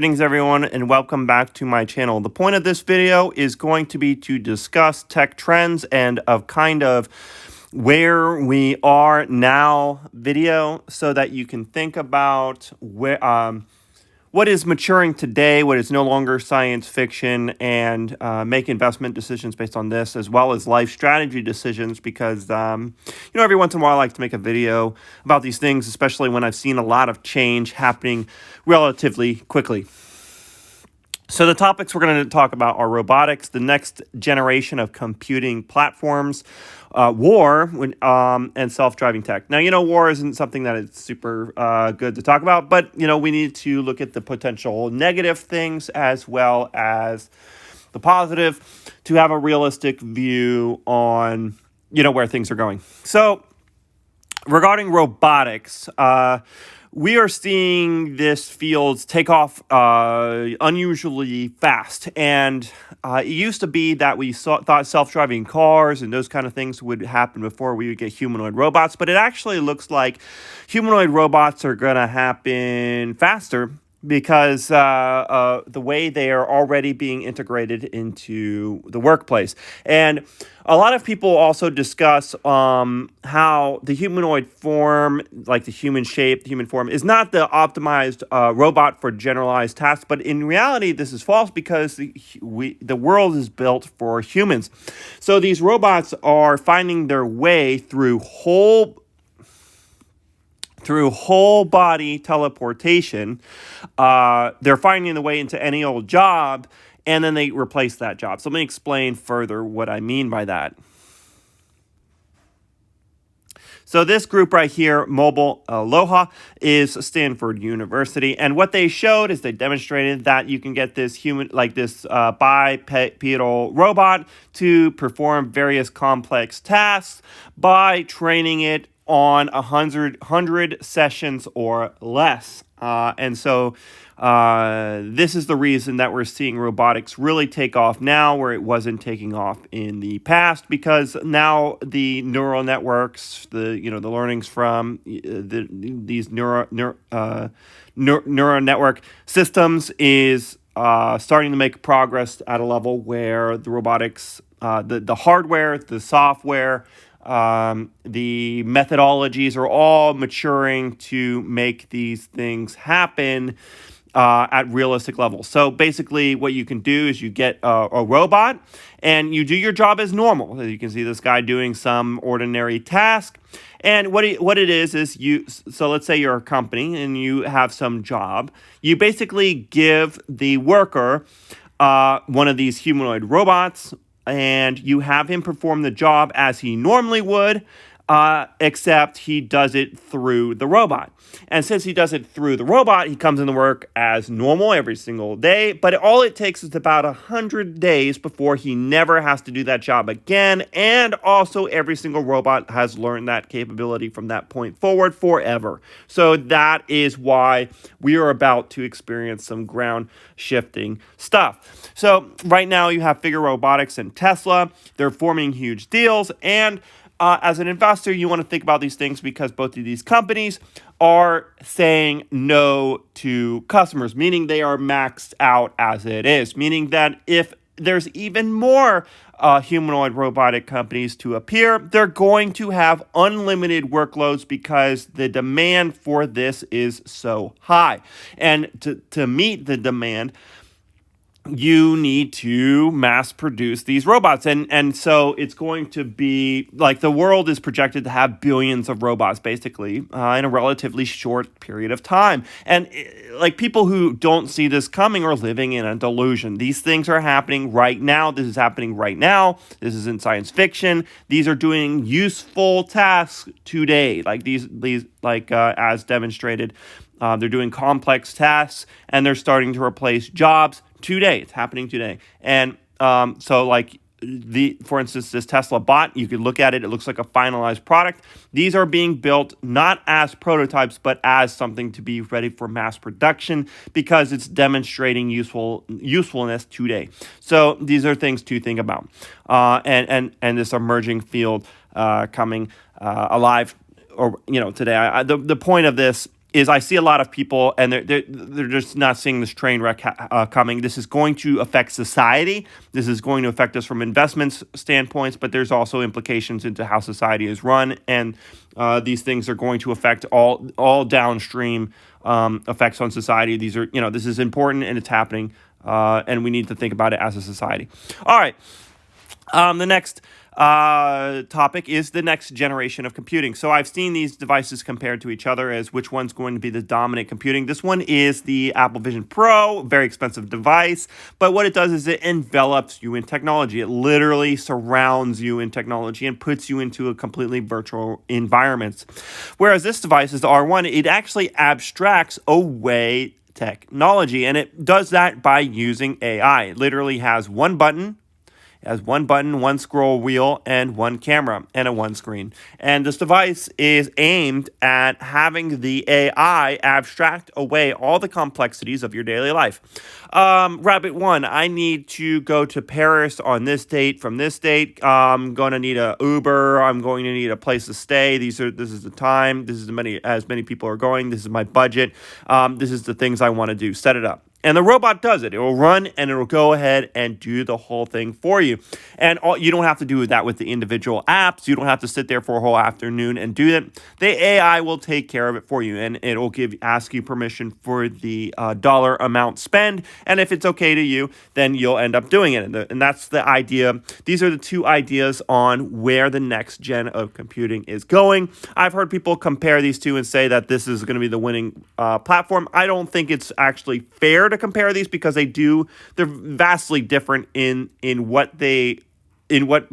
Greetings everyone and welcome back to my channel. The point of this video is going to be to discuss tech trends and of kind of where we are now video so that you can think about where what is maturing today, what is no longer science fiction, and make investment decisions based on this, as well as life strategy decisions, because, every once in a while I like to make a video about these things, especially when I've seen a lot of change happening relatively quickly. So the topics we're going to talk about are robotics, the next generation of computing platforms, war, and self-driving tech. Now, war isn't something that is super good to talk about, but, we need to look at the potential negative things as well as the positive to have a realistic view on, where things are going. So regarding robotics, we are seeing this field take off unusually fast. And it used to be that we thought self-driving cars and those kind of things would happen before we would get humanoid robots. But it actually looks like humanoid robots are going to happen faster because the way they are already being integrated into the workplace. And a lot of people also discuss how the humanoid form, like the human shape, the human form, is not the optimized robot for generalized tasks. But in reality, this is false because the world is built for humans. So these robots are finding their way through whole body teleportation. They're finding the way into any old job, and then they replace that job. So let me explain further what I mean by that. So this group right here, Mobile Aloha, is Stanford University. And what they showed is they demonstrated that you can get this bipedal robot to perform various complex tasks by training it on 100 sessions or less. And so this is the reason that we're seeing robotics really take off now where it wasn't taking off in the past, because now the neural networks, the learnings from these neural network systems is starting to make progress at a level where the robotics, the hardware, the software, the methodologies are all maturing to make these things happen at realistic levels. So basically what you can do is you get a robot and you do your job as normal. You can see this guy doing some ordinary task. And what it is so let's say you're a company and you have some job. You basically give the worker one of these humanoid robots, and you have him perform the job as he normally would, except he does it through the robot. And since he does it through the robot, he comes into work as normal every single day. But all it takes is about 100 days before he never has to do that job again. And also every single robot has learned that capability from that point forward forever. So that is why we are about to experience some ground shifting stuff. So right now you have Figure Robotics and Tesla. They're forming huge deals. And as an investor, you want to think about these things because both of these companies are saying no to customers, meaning they are maxed out as it is, meaning that if there's even more humanoid robotic companies to appear, they're going to have unlimited workloads because the demand for this is so high. And to meet the demand, you need to mass produce these robots. And so it's going to be like the world is projected to have billions of robots basically in a relatively short period of time. And like people who don't see this coming are living in a delusion. These things are happening right now. This is happening right now. This isn't science fiction. These are doing useful tasks today. Like these as demonstrated, they're doing complex tasks and they're starting to replace jobs today. It's happening today. And so like for instance, this Tesla bot, you could look at it. It looks like a finalized product. These are being built not as prototypes, but as something to be ready for mass production because it's demonstrating usefulness today. So these are things to think about. And this emerging field coming alive, or today. The point of this is I see a lot of people, and they're just not seeing this train wreck coming. This is going to affect society. This is going to affect us from investments standpoints, but there's also implications into how society is run, and these things are going to affect all downstream effects on society. These are, this is important, and it's happening, and we need to think about it as a society. All right. The next topic is the next generation of computing. So I've seen these devices compared to each other as which one's going to be the dominant computing. This one is the Apple Vision Pro, very expensive device, but what it does is it envelops you in technology. It literally surrounds you in technology and puts you into a completely virtual environment. Whereas this device is the R1, it actually abstracts away technology, and it does that by using AI. It literally has one button, one scroll wheel, and one camera, and a one screen. And this device is aimed at having the AI abstract away all the complexities of your daily life. Rabbit 1, I need to go to Paris on this date from this date. I'm going to need an Uber. I'm going to need a place to stay. This is the time. This is as many people are going. This is my budget. This is the things I want to do. Set it up. And the robot does it. It will run and it will go ahead and do the whole thing for you. And you don't have to do that with the individual apps. You don't have to sit there for a whole afternoon and do that. The AI will take care of it for you, and it will ask you permission for the dollar amount spent. And if it's okay to you, then you'll end up doing it. And that's the idea. These are the two ideas on where the next gen of computing is going. I've heard people compare these two and say that this is going to be the winning platform. I don't think it's actually fair to compare these because they're vastly different in what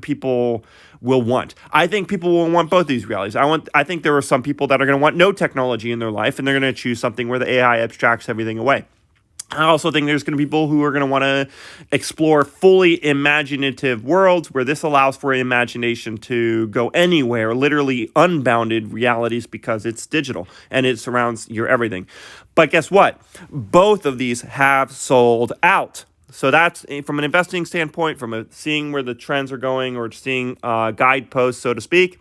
people will want. I think people will want both these realities. I think there are some people that are going to want no technology in their life, and they're going to choose something where the AI abstracts everything away. I also think there's going to be people who are going to want to explore fully imaginative worlds where this allows for imagination to go anywhere, literally unbounded realities, because it's digital and it surrounds your everything. But guess what? Both of these have sold out. So that's from an investing standpoint, from seeing where the trends are going, or seeing guideposts, so to speak.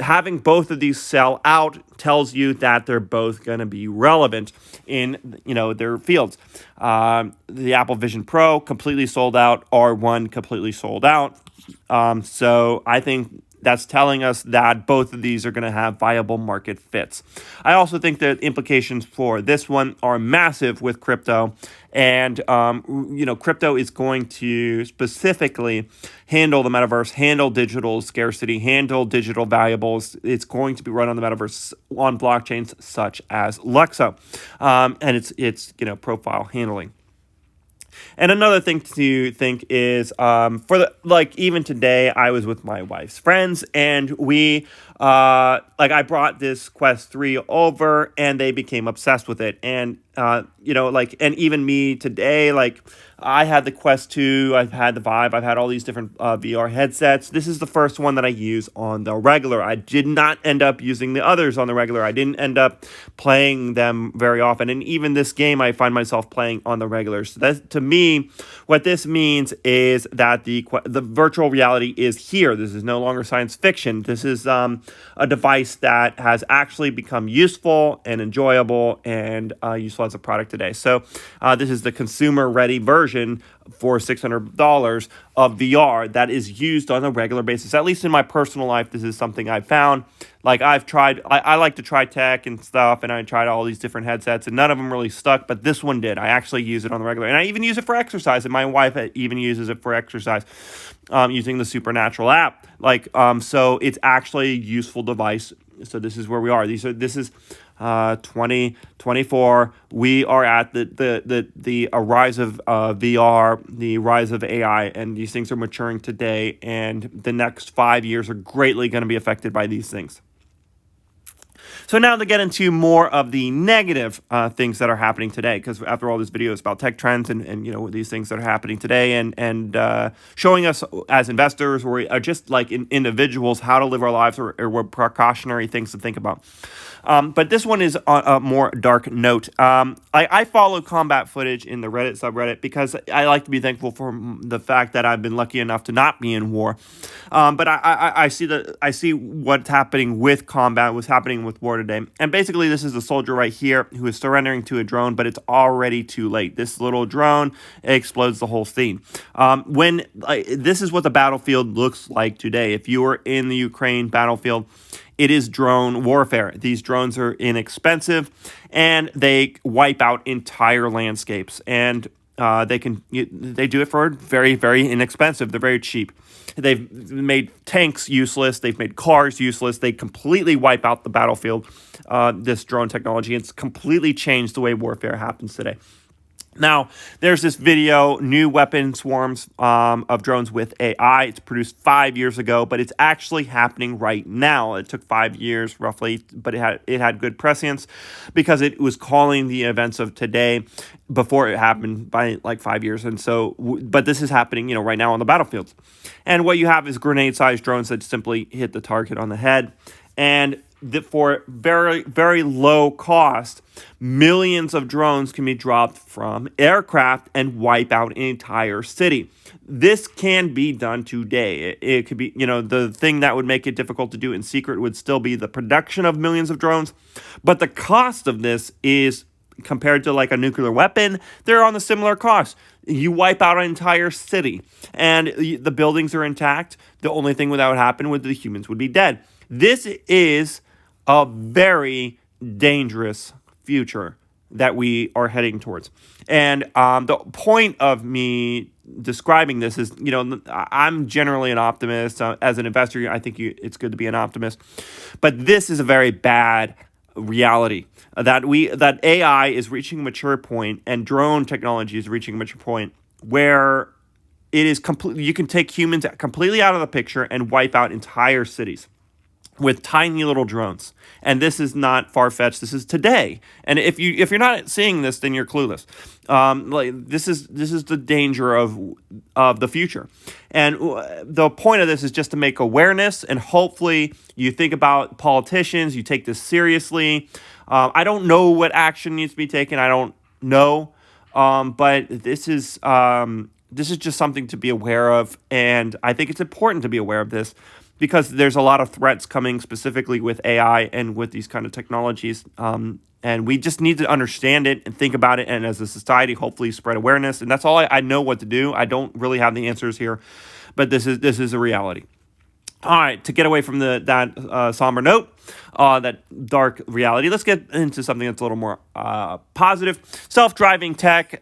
Having both of these sell out tells you that they're both going to be relevant in their fields. The Apple Vision Pro completely sold out. R1 completely sold out. So I think that's telling us that both of these are going to have viable market fits. I also think that implications for this one are massive with crypto. And, crypto is going to specifically handle the metaverse, handle digital scarcity, handle digital valuables. It's going to be run on the metaverse on blockchains such as Luxo. And it's profile handling. And another thing to think is, even today, I was with my wife's friends, and we, I brought this Quest 3 over, and they became obsessed with it. And, and even me today, I had the Quest 2, I've had the Vive, I've had all these different VR headsets. This is the first one that I use on the regular. I did not end up using the others on the regular. I didn't end up playing them very often. And even this game, I find myself playing on the regular. So to me, what this means is that the virtual reality is here. This is no longer science fiction. This is a device that has actually become useful and enjoyable and useful as a product today. So this is the consumer-ready version for $600 of VR that is used on a regular basis. At least in my personal life, this is something I've found. I've tried, I like to try tech and stuff, and I tried all these different headsets, and none of them really stuck, but this one did. I actually use it on the regular, and I even use it for exercise, and my wife even uses it for exercise using the Supernatural app. So it's actually a useful device. So this is where we are. This is 2024. We are at the rise of VR, the rise of AI, and these things are maturing today, and the next 5 years are greatly going to be affected by these things. So now to get into more of the negative things that are happening today, because after all, this video is about tech trends and these things that are happening today, and showing us as investors or just individuals how to live our lives, or what precautionary things to think about. But this one is on a more dark note. I follow combat footage in the Reddit subreddit because I like to be thankful for the fact that I've been lucky enough to not be in war. But I see what's happening with combat, what's happening with with war today. And basically, this is a soldier right here who is surrendering to a drone, but it's already too late. This little drone explodes the whole scene. This is what the battlefield looks like today. If you are in the Ukraine battlefield, it is drone warfare. These drones are inexpensive, and they wipe out entire landscapes. And they do it for very, very inexpensive. They're very cheap. They've made tanks useless. They've made cars useless. They completely wipe out the battlefield, this drone technology. It's completely changed the way warfare happens today. Now, there's this video, new weapon swarms of drones with AI. It's produced 5 years ago, but it's actually happening right now. It took 5 years roughly, but it had good prescience because it was calling the events of today before it happened by like 5 years. And so, but this is happening, right now on the battlefields. And what you have is grenade-sized drones that simply hit the target on the head. And for very, very low cost, millions of drones can be dropped from aircraft and wipe out an entire city. This can be done today. It could be, the thing that would make it difficult to do in secret would still be the production of millions of drones. But the cost of this is, compared to like a nuclear weapon, they're on a similar cost. You wipe out an entire city and the buildings are intact. The only thing that would happen would the humans would be dead. This is a very dangerous future that we are heading towards. And the point of me describing this is, I'm generally an optimist. As an investor, I think it's good to be an optimist. But this is a very bad reality that AI is reaching a mature point and drone technology is reaching a mature point where it is you can take humans completely out of the picture and wipe out entire cities with tiny little drones. And this is not far-fetched. This is today. And if you're not seeing this, then you're clueless. This is the danger of the future. And the point of this is just to make awareness, and hopefully you think about politicians, you take this seriously. I don't know what action needs to be taken. I don't know. But this is just something to be aware of. And I think it's important to be aware of this, because there's a lot of threats coming specifically with AI and with these kind of technologies. And we just need to understand it and think about it. And as a society, hopefully spread awareness. And that's all I know what to do. I don't really have the answers here, but this is a reality. All right, to get away from that somber note, that dark reality, let's get into something that's a little more positive. Self-driving tech,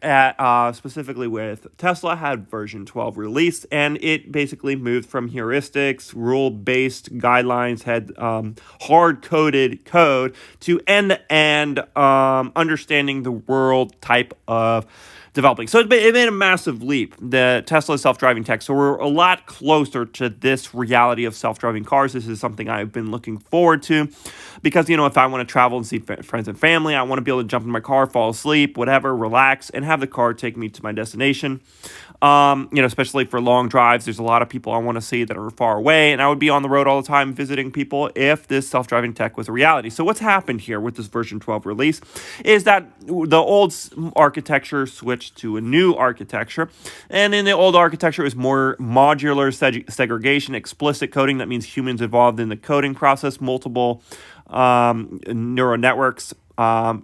specifically with Tesla, had version 12 released, and it basically moved from heuristics, rule-based guidelines, had hard-coded code, to end-to-end understanding the world type of developing. So it made a massive leap, the Tesla self-driving tech. So we're a lot closer to this reality of self-driving cars. This is something I've been looking forward to because, if I want to travel and see friends and family, I want to be able to jump in my car, fall asleep, whatever, relax, and have the car take me to my destination. Especially for long drives, there's a lot of people I want to see that are far away, and I would be on the road all the time visiting people if this self-driving tech was a reality. So what's happened here with this version 12 release is that the old architecture switched to a new architecture, and in the old architecture is more modular segregation, explicit coding. That means humans involved in the coding process, multiple neural networks,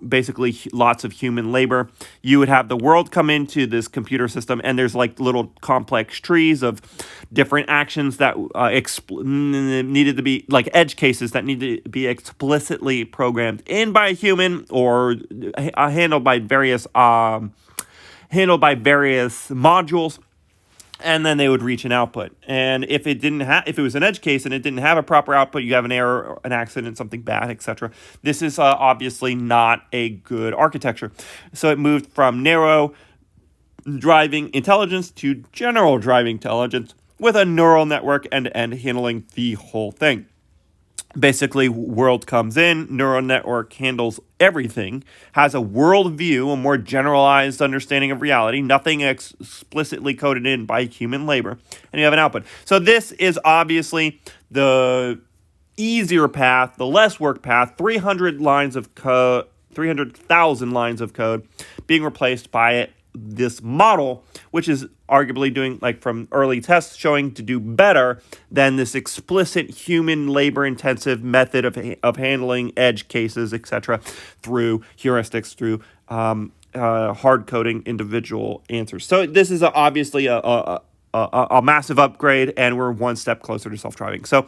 basically lots of human labor. You would have the world come into this computer system, and there's like little complex trees of different actions that needed to be like edge cases that need to be explicitly programmed in by a human or handled by various modules. And then they would reach an output. And if it was an edge case and it didn't have a proper output, you have an error, or an accident, something bad, etc. This is obviously not a good architecture. So it moved from narrow driving intelligence to general driving intelligence with a neural network end-to-end handling the whole thing. Basically, world comes in, neural network handles everything, has a world view, a more generalized understanding of reality, nothing explicitly coded in by human labor, and you have an output. So this is obviously the easier path, the less work path, 300,000 lines of code being replaced by this model, which is arguably doing, like from early tests showing to do better than this explicit human labor intensive method of handling edge cases, etc., through heuristics, through hard coding individual answers. So this is obviously a massive upgrade, and we're one step closer to self-driving. So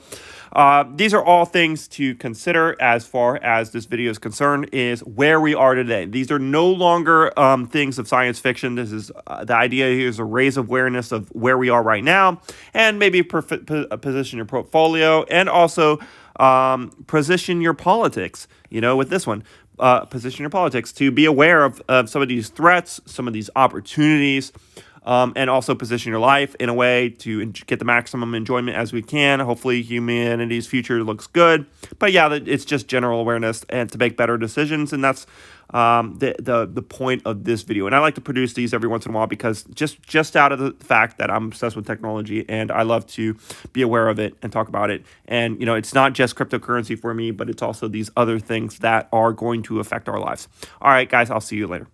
these are all things to consider as far as this video is concerned, is where we are today. These are no longer things of science fiction. This is the idea here is a raise awareness of where we are right now, and maybe position your portfolio, and also position your politics, with this one. Position your politics to be aware of some of these threats, some of these opportunities, and also position your life in a way to get the maximum enjoyment as we can. Hopefully humanity's future looks good. But yeah, it's just general awareness and to make better decisions. And that's the point of this video. And I like to produce these every once in a while because just out of the fact that I'm obsessed with technology and I love to be aware of it and talk about it. And, it's not just cryptocurrency for me, but it's also these other things that are going to affect our lives. All right, guys, I'll see you later.